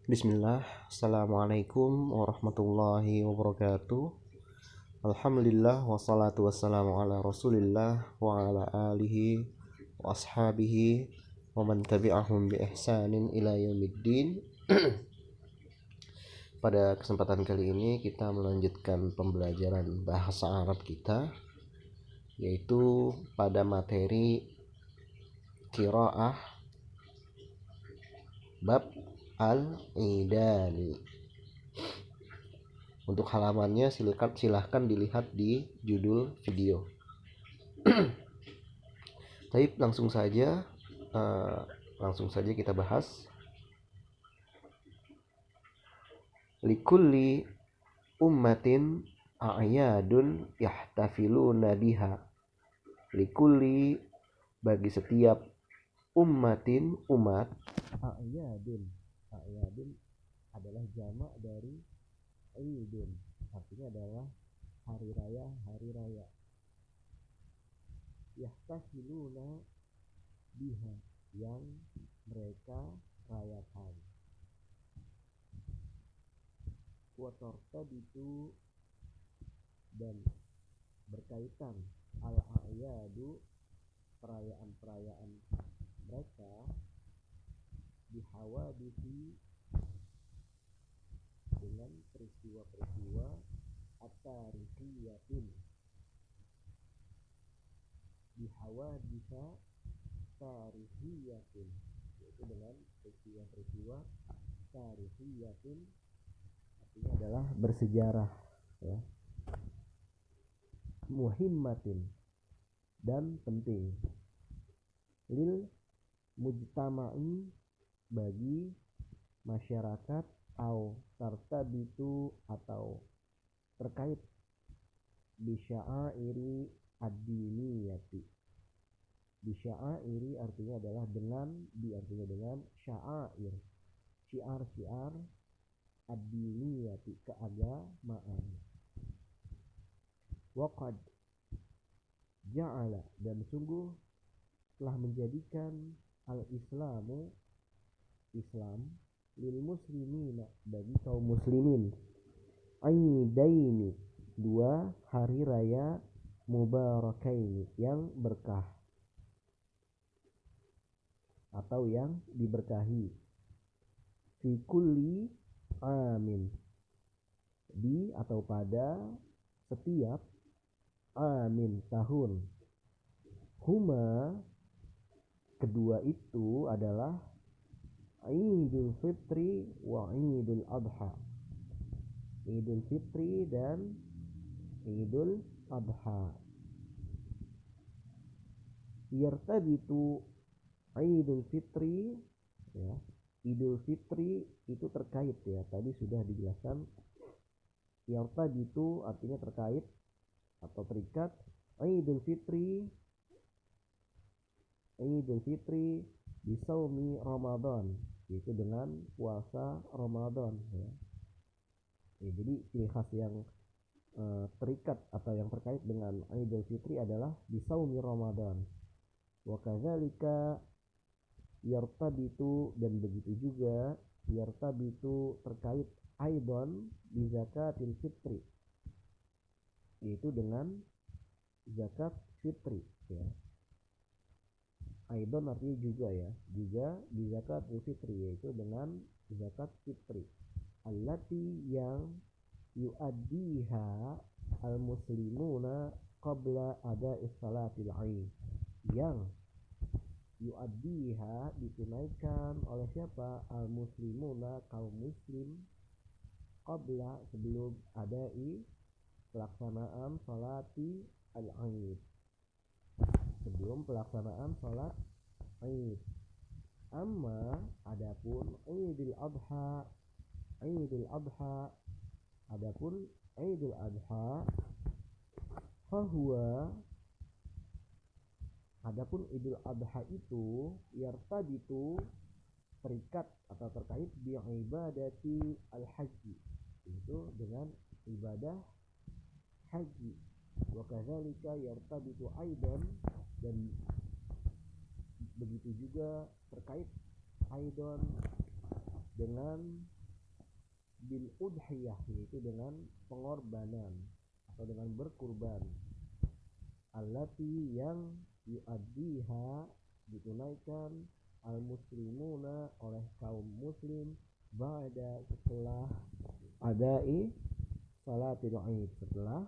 Bismillah, Assalamualaikum warahmatullahi wabarakatuh. Alhamdulillah, wassalatu wassalamu ala rasulillah wa ala alihi wa ashabihi wa man tabi'ahum bi ihsanin ila yaumiddin. Pada kesempatan kali ini kita melanjutkan pembelajaran bahasa Arab kita, yaitu pada materi qiraah bab al-idani. Untuk halamannya silahkan dilihat di judul video. Baik, langsung saja kita bahas. Likulli ummatin a'yadun yahtafiluna biha. Likulli, bagi setiap ummatin, umat. A'yadun adalah jamak dari Idun, artinya adalah hari raya. Yahtafiluna biha, yang mereka rayakan. Wa tartabitu, dan berkaitan al-a'yadu, perayaan-perayaan mereka, bihawadisi, dengan peristiwa-peristiwa at-tarihiyatin, bihawadisa tarihiyatin, yaitu dengan peristiwa-peristiwa tarihiyatin, artinya adalah bersejarah, ya. Muhimmatin, dan penting. Lil mujtama'i, bagi masyarakat, au tartabitu, atau terkait bisya'airi ad-diniyati. Bisya'airi artinya adalah dengan, artinya dengan sya'air, syiar-syiar, ad-diniyati, keagamaan. Waqad ja'ala, dan sungguh telah menjadikan al-islamu, Islam, lil muslimina, bagi kaum muslimin, aidaini, dua hari raya mubarakaini, yang berkah atau yang diberkahi. Fi kulli amin, di atau pada setiap amin, tahun. Huma, kedua itu adalah Idul Fitri wa Idul Adha. Idul Fitri dan Idul Adha. Yartabitu Idul Fitri, ya. Idul Fitri itu terkait, ya. Tadi sudah dijelaskan. Yartabitu artinya terkait atau terikat. Idul Fitri bisaumi Ramadan, yaitu dengan puasa Ramadan, ya. Jadi ciri khas yang terikat atau yang terkait dengan Idul Fitri adalah bisaumi Ramadan. Wa kadzalika yartabitu, dan begitu juga yartabitu terkait aidon bi zakatil fitri, yaitu dengan zakat fitri, ya. Aidon artinya juga, ya, juga di zakat fitri, yaitu dengan zakat fitri. Allati, yang yu'addiha al-muslimuna qabla ada'is salatil aid, yang yu'addiha ditunaikan oleh siapa? Al-muslimuna, kaum muslim, qabla, sebelum adai, pelaksanaan salati al-aid, sebelum pelaksanaan salat Aid. Amma, adapun Idul Adha, adapun Idul Adha, fahuwa, adapun Idul Adha itu, yartabitu, terikat atau terkait bi ibadati al-haji, itu dengan ibadah haji. Wa kadzalika yartabitu aidan, dan begitu juga terkait aidan dengan bil udhiyah, yaitu dengan pengorbanan atau dengan berkurban, allati yang yu'addiha ditunaikan al muslimuna oleh kaum muslim ba'da setelah adai salatil Id, setelah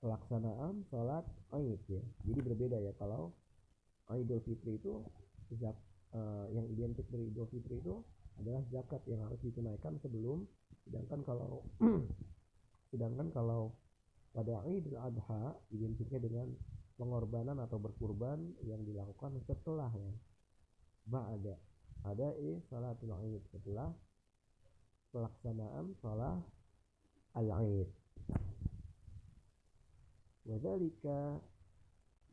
pelaksanaan salat Id ya. Jadi berbeda ya, kalau Idul Fitri itu yang identik dari Idul Fitri itu adalah zakat yang harus ditunaikan sebelum, sedangkan kalau pada Idul Adha identiknya dengan pengorbanan atau berkurban yang dilakukan setelahnya. Ba'da adai salatul Id, setelah pelaksanaan salat al-Id. Wadzalika,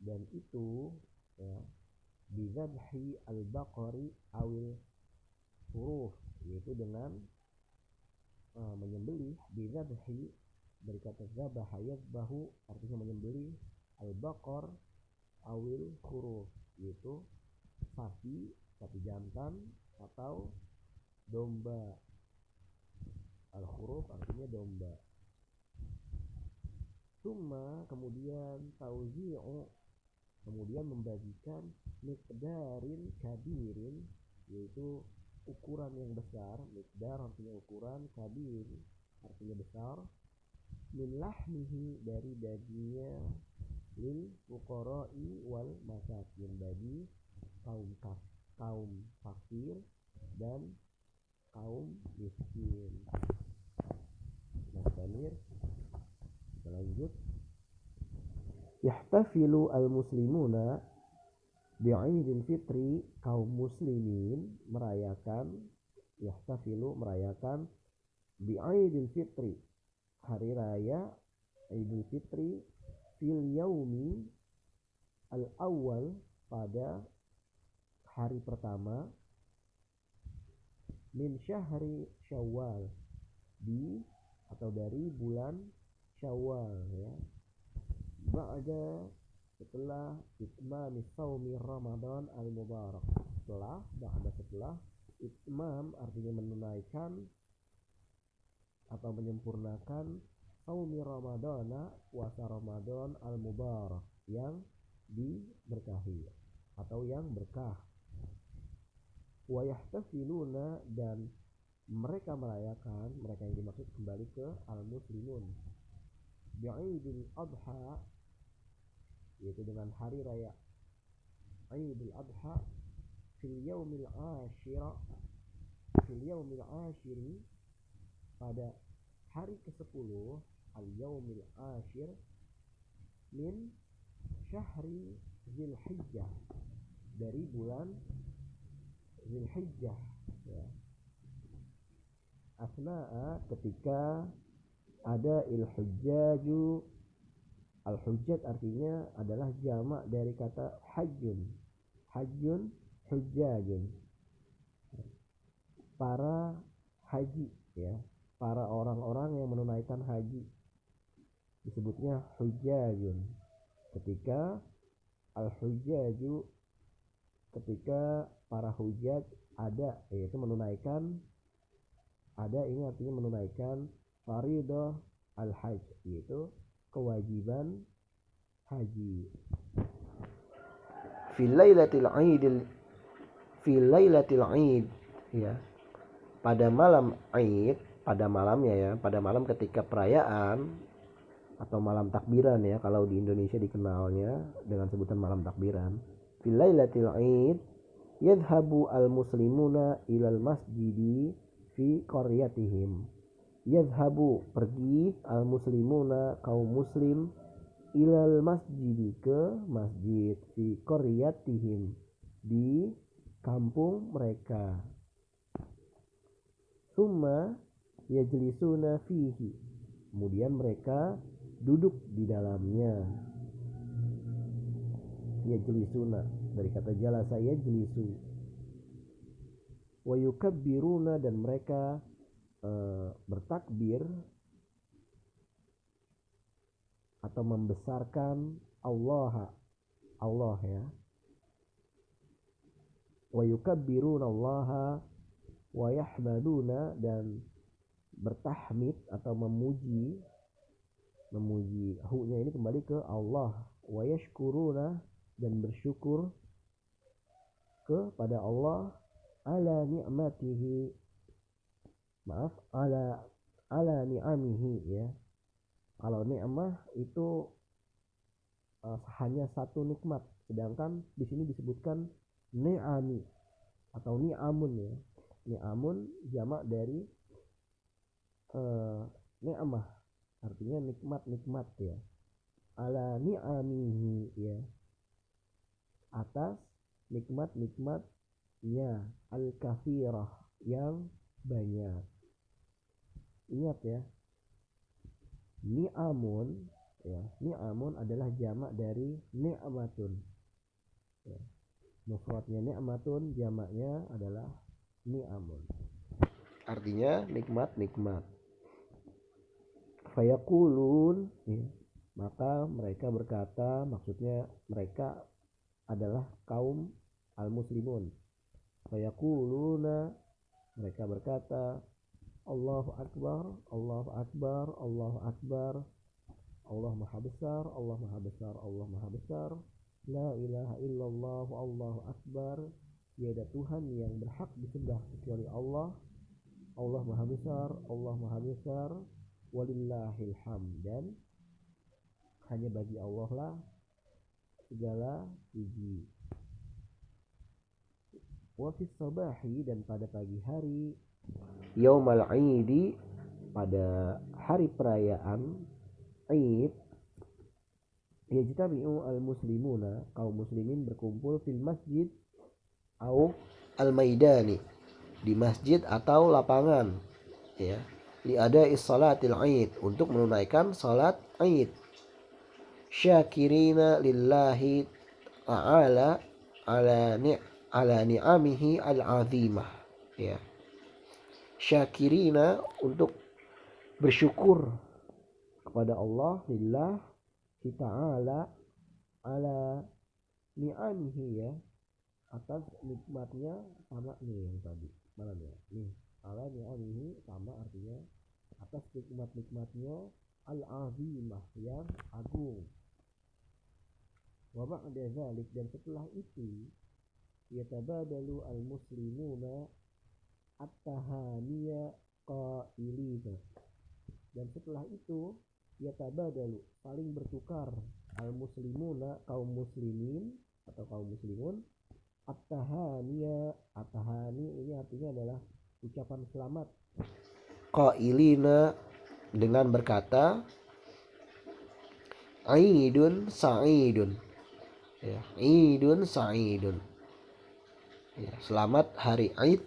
dan itu ya, bizabhi al-baqari awil huruf, yaitu dengan menyembelih, bizabhi dari kata zabaha yazbahu, artinya menyembelih, al-baqar awil huruf, yaitu sapi jantan atau domba. Al-huruf artinya domba. Summa, kemudian tauzi'u, kemudian membagikan miqdarin kabirin, yaitu ukuran yang besar. Miqdar artinya ukuran, kabir artinya besar, min lahmihi, dari dagingnya, lil fuqara'i wal masakin, bagi kaum fakir dan kaum miskin. Nastamir, lanjut. Yahtafilu al-muslimuna bi'idil fitri, kaum muslimin merayakan, yahtafilu merayakan, bi'idil fitri, hari raya Idul Fitri, fil yaumi al-awwal, pada hari pertama, min syahri Syawal, di atau dari bulan Syawal ya. Ba'da, setelah itmam shaumi Ramadan al-mubarak, setelah itmam artinya menunaikan atau menyempurnakan shaumi Ramadana, puasa Ramadan al-mubarak, yang diberkahi atau yang berkah. Wa yahtafiluna, dan mereka merayakan, mereka yang dimaksud kembali ke al-muslimun, bi'idil adha, yaitu dengan hari raya Idul Adha, fil yaumil ashiri, pada hari ke-10, al yaumil ashir, min syahri Zulhijjah, dari bulan Zulhijjah ya. Asna'a, ketika ada il-hujjaju. Al-hujjat artinya adalah jamak dari kata hajjun, hujjajun, para haji ya, para orang-orang yang menunaikan haji disebutnya hujjajun. Ketika al-hujjaju, ketika para hujjaj ada, yaitu menunaikan, ada ini artinya menunaikan faridah al-hajj, yaitu kewajiban haji. Fi lailatul Id ya, pada malam Id, pada malamnya ya, pada malam ketika perayaan atau malam takbiran ya, kalau di Indonesia dikenalnya dengan sebutan malam takbiran. Fi lailatul Id yadhhabu al-muslimuna ilal masjidi fi qaryatihim. Yadhhabu, pergi, al-muslimuna, kaum muslim, ilal masjidi, ke masjid, fi qaryatihim, di kampung mereka. Summa yajlisuna fihi, kemudian mereka duduk di dalamnya. Yajlisuna dari kata jalasa yajlisu. Wa yukabbiruna, dan mereka bertakbir atau membesarkan Allah ya. Wa yukabbiruna Allah wa yahmaduna, dan bertahmid atau memuji hu-nya ini kembali ke Allah, wa yashkuruna dan bersyukur kepada Allah ala ni'matihi, maaf, ala ni'amihi ya. Kalau ni'mah itu hanya satu nikmat, sedangkan di sini disebutkan ni'ami atau ni'amun ya. Ni'amun jamak dari ni'mah, artinya nikmat-nikmat ya. Ala ni'amihi ya, atas nikmat-nikmatnya, al-kathirah yang banyak. Ingat ya, ni'amun ya, ni'amun adalah jamak dari ni'matun ya. Mufradnya ni'matun, jamaknya adalah ni'amun, artinya nikmat-nikmat. Fayaqulun ya, maka mereka berkata, maksudnya mereka adalah kaum al-muslimun. Fayaquluna, mereka berkata, Allahu Akbar, Allahu Akbar, Allahu Akbar, Allah Maha Besar, Allah Maha Besar, Allah Maha Besar, La ilaha illallah, Allahu Akbar, tiada Tuhan yang berhak disembah kecuali Allah, Allah Maha Besar, Allah Maha Besar, walillahil hamd, dan hanya bagi Allah lah segala puji. Wa fis sabahi, dan pada pagi hari, yaumal aidi, pada hari perayaan Aid, yajtami'u al-muslimuna, kaum muslimin berkumpul fil masjid au al-maidani, di masjid atau lapangan ya, li ada'i salatil Aid, untuk menunaikan salat Aid. Syakirina lillahi ta'ala ala ni'amihi al-azimah ya. Syakirina, untuk bersyukur kepada Allah, lillah ta'ala, ala ni'amihi ya, atas nikmatnya, sama nih yang tadi mana ya nih, ala ni'amihi sama artinya atas nikmat-nikmatnya, al-azimah yang agung. Wa ba'da dzalik, dan setelah itu, yatabadalu al-muslimuna at-tahaniya qailina, dan setelah itu yatabadalu, saling bertukar, al-muslimuna, kaum muslimin atau kaum muslimun, at-tahaniya, at-tahani ini artinya adalah ucapan selamat, qailina, dengan berkata Aidun sa'idun ya, Aidun sa'idun ya, selamat hari Aid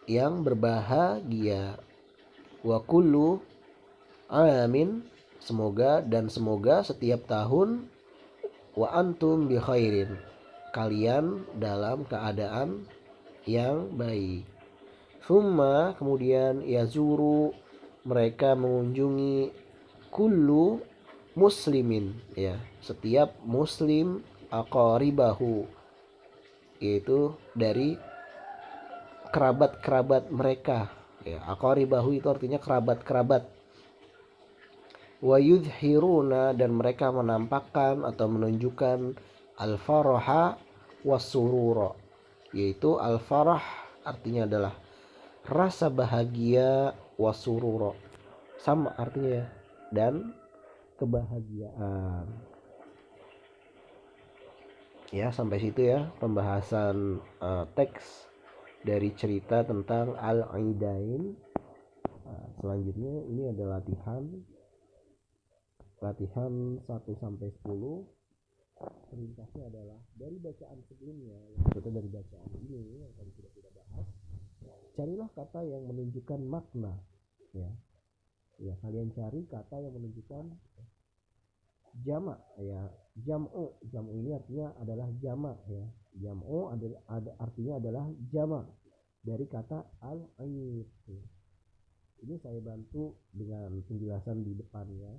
yang berbahagia. Wa kullu amin, semoga setiap tahun, wa antum bi khairin, kalian dalam keadaan yang baik. Summa, kemudian, yazuru, mereka mengunjungi, kullu muslimin ya, setiap muslim, aqaribahu, yaitu dari kerabat-kerabat mereka ya. Aqaribahu itu artinya kerabat-kerabat. Wa yudhiruna, dan mereka menampakkan atau menunjukkan, al-faraha was-surura, yaitu al-farah artinya adalah rasa bahagia, was-surura sama artinya, dan kebahagiaan. Ya, sampai situ ya pembahasan teks dari cerita tentang Al-Aidain. Selanjutnya ini ada latihan 1 sampai 10. Perintahnya adalah dari bacaan sebelumnya, maksudnya dari bacaan ini yang tadi sudah kita bahas, carilah kata yang menunjukkan makna ya. Ya, kalian cari kata yang menunjukkan jamak ya. Jam'u ini artinya adalah jamak ya. Jam'u artinya adalah jamak dari kata al-aid. Ini saya bantu dengan penjelasan di depannya.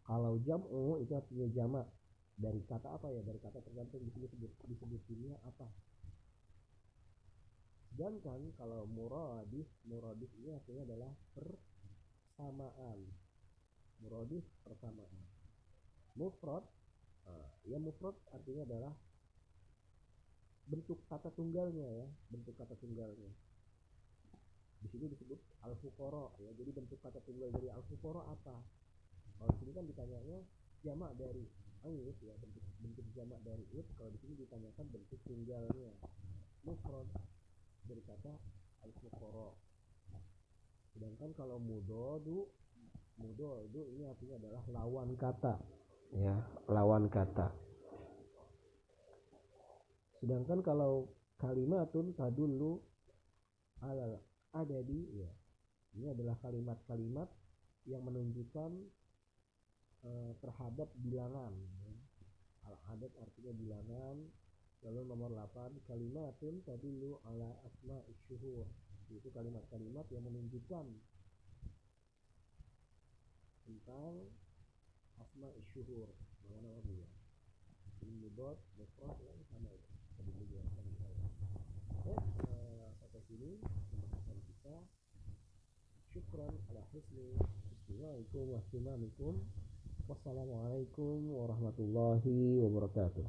Kalau jam'u itu artinya jamak dari kata apa ya? Dari kata tergantung disebutnya apa. Sedangkan kalau muradif ini artinya adalah persamaan. Muradif persamaan. Mufrad, ya mufrad artinya adalah bentuk kata tunggalnya ya, bentuk kata tunggalnya. Di sini disebut al-fuqara ya. Jadi bentuk kata tunggal dari al-fuqara apa? Kalau di sini kan ditanyanya jamak dari it ya, bentuk jamak dari it. Kalau di sini ditanyakan bentuk tunggalnya. Mufrad dari kata al-fuqara. Sedangkan kalau mudodu ini artinya adalah lawan kata ya, lawan kata. Sedangkan kalau kalimatun tadullu alal adadi ya, ini adalah kalimat-kalimat yang menunjukkan terhadap bilangan ya. Al-adad artinya bilangan. Lalu nomor 8 kalimatun tadullu ala asma'i syuhur, itu kalimat-kalimat yang menunjukkan tentang asma'i syuhur, nama-nama bulan. Ini mudhaf mufrad yang sama itu tadi dijelaskan di bawah. Sampai sini pembahasan kita. Syukran ala husni istima'ikum wa ihtimamikum. Wassalamualaikum warahmatullahi wabarakatuh.